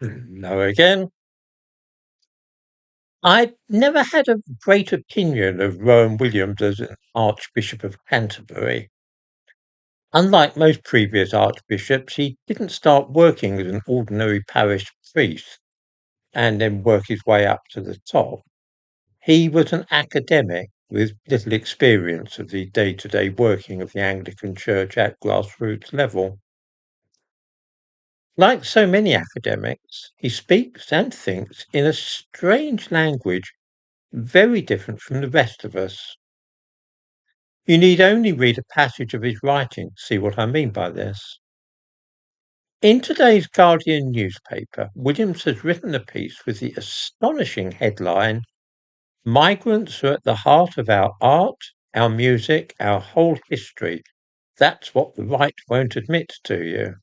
No, again. I never had a great opinion of Rowan Williams as an Archbishop of Canterbury. Unlike most previous archbishops, he didn't start working as an ordinary parish priest and then work his way up to the top. He was an academic with little experience of the day-to-day working of the Anglican Church at grassroots level. Like so many academics, he speaks and thinks in a strange language very different from the rest of us. You need only read a passage of his writing to see what I mean by this. In today's Guardian newspaper, Williams has written a piece with the astonishing headline, Migrants are at the heart of our art, our music, our whole history. That's what the right won't admit to you.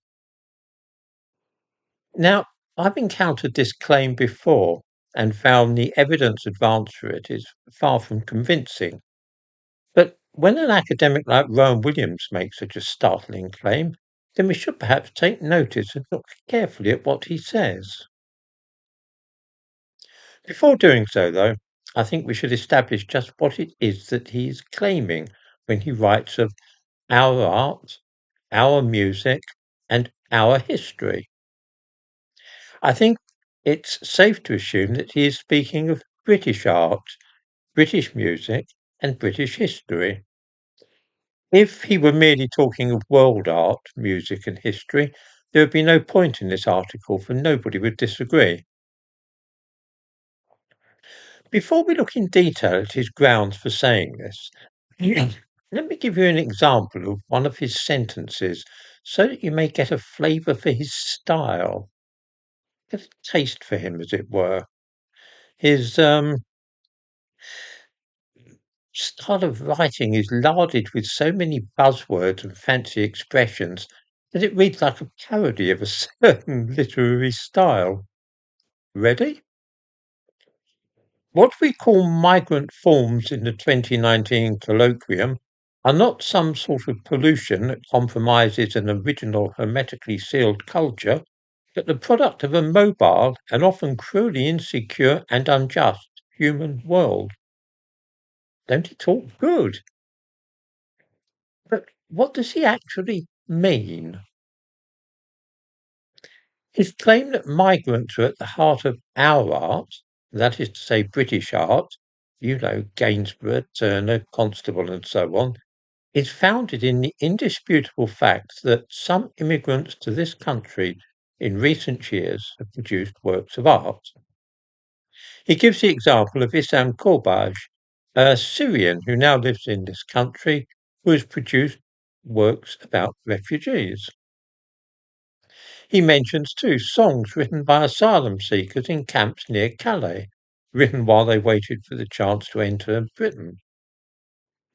Now, I've encountered this claim before and found the evidence advanced for it is far from convincing. But when an academic like Rowan Williams makes such a startling claim, then we should perhaps take notice and look carefully at what he says. Before doing so, though, I think we should establish just what it is that he is claiming when he writes of our art, our music, and our history. I think it's safe to assume that he is speaking of British art, British music, and British history. If he were merely talking of world art, music, and history, there would be no point in this article, for nobody would disagree. Before we look in detail at his grounds for saying this, let me give you an example of one of his sentences so that you may get a flavour for his style, get a taste for him, as it were. His style of writing is larded with so many buzzwords and fancy expressions that it reads like a parody of a certain literary style. Ready? What we call migrant forms in the 2019 colloquium are not some sort of pollution that compromises an original hermetically sealed culture, but the product of a mobile and often cruelly insecure and unjust human world. Don't it talk good? But what does he actually mean? His claim that migrants are at the heart of our art, that is to say British art, Gainsborough, Turner, Constable and so on, is founded in the indisputable fact that some immigrants to this country in recent years have produced works of art. He gives the example of Issam Korbaj, a Syrian who now lives in this country, who has produced works about refugees. He mentions too songs written by asylum seekers in camps near Calais, written while they waited for the chance to enter Britain.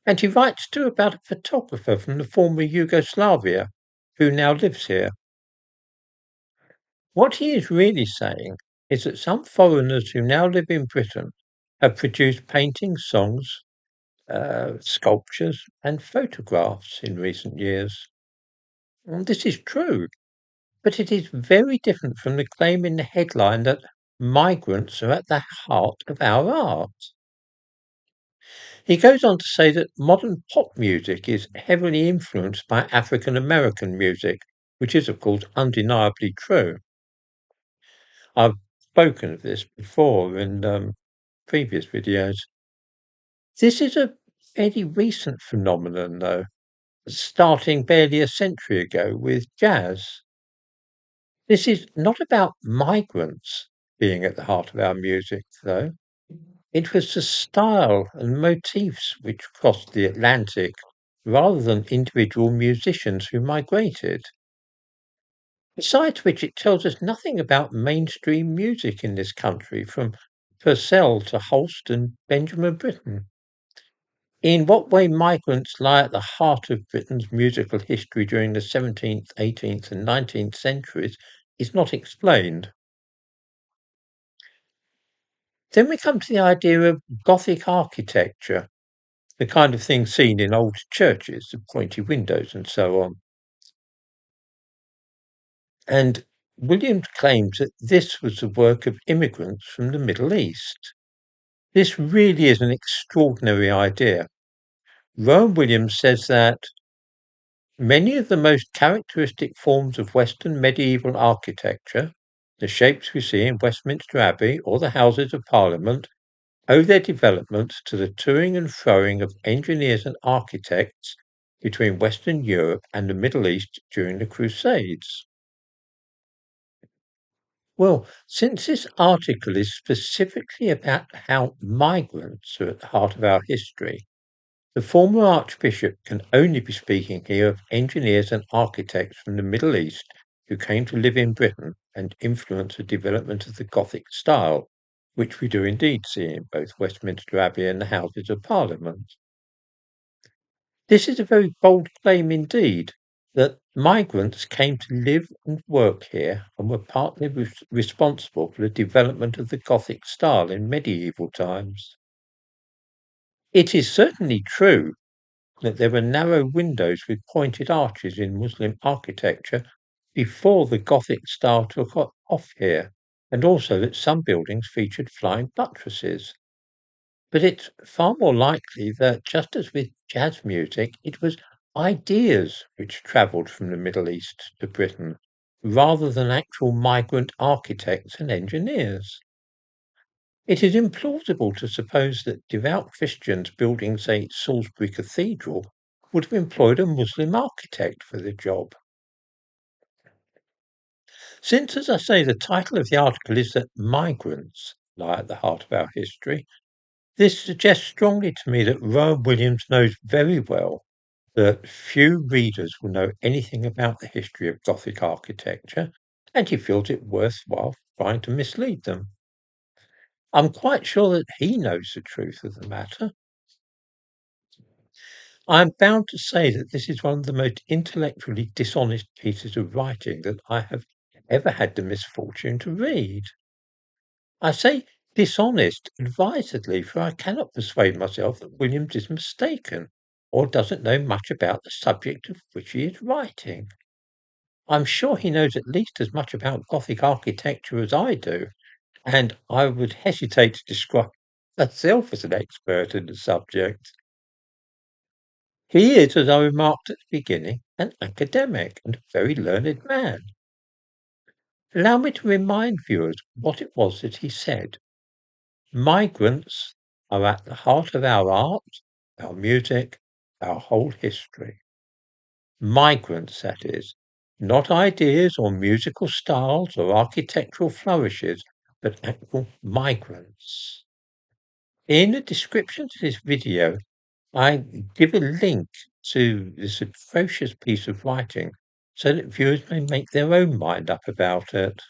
And he writes too about a photographer from the former Yugoslavia who now lives here. What he is really saying is that some foreigners who now live in Britain have produced paintings, songs, sculptures, and photographs in recent years. And this is true, but it is very different from the claim in the headline that migrants are at the heart of our art. He goes on to say that modern pop music is heavily influenced by African American music, which is, of course, undeniably true. I've spoken of this before in previous videos. This is a fairly recent phenomenon, though, starting barely a century ago with jazz. This is not about migrants being at the heart of our music, though. It was the style and motifs which crossed the Atlantic rather than individual musicians who migrated. Besides which, it tells us nothing about mainstream music in this country, from Purcell to Holst and Benjamin Britten. In what way migrants lie at the heart of Britain's musical history during the 17th, 18th, and 19th centuries is not explained. Then we come to the idea of Gothic architecture, the kind of thing seen in old churches, the pointy windows and so on. And Williams claims that this was the work of immigrants from the Middle East. This really is an extraordinary idea. Rowan Williams says that many of the most characteristic forms of Western medieval architecture, the shapes we see in Westminster Abbey or the Houses of Parliament, owe their development to the toing and froing of engineers and architects between Western Europe and the Middle East during the Crusades. Well, since this article is specifically about how migrants are at the heart of our history, the former Archbishop can only be speaking here of engineers and architects from the Middle East who came to live in Britain and influence the development of the Gothic style, which we do indeed see in both Westminster Abbey and the Houses of Parliament. This is a very bold claim indeed, that migrants came to live and work here and were partly responsible for the development of the Gothic style in medieval times. It is certainly true that there were narrow windows with pointed arches in Muslim architecture before the Gothic style took off here, and also that some buildings featured flying buttresses. But it's far more likely that, just as with jazz music, it was ideas which travelled from the Middle East to Britain, rather than actual migrant architects and engineers. It is implausible to suppose that devout Christians building, say, Salisbury Cathedral would have employed a Muslim architect for the job. Since, as I say, the title of the article is that migrants lie at the heart of our history, this suggests strongly to me that Rowan Williams knows very well that few readers will know anything about the history of Gothic architecture, and he feels it worthwhile trying to mislead them. I'm quite sure that he knows the truth of the matter. I am bound to say that this is one of the most intellectually dishonest pieces of writing that I have ever had the misfortune to read. I say dishonest advisedly, for I cannot persuade myself that Williams is mistaken or doesn't know much about the subject of which he is writing. I'm sure he knows at least as much about Gothic architecture as I do, and I would hesitate to describe myself as an expert in the subject. He is, as I remarked at the beginning, an academic and a very learned man. Allow me to remind viewers what it was that he said. Migrants are at the heart of our art, our music, our whole history. Migrants, that is, not ideas or musical styles or architectural flourishes, but actual migrants. In the description to this video, I give a link to this atrocious piece of writing so that viewers may make their own mind up about it.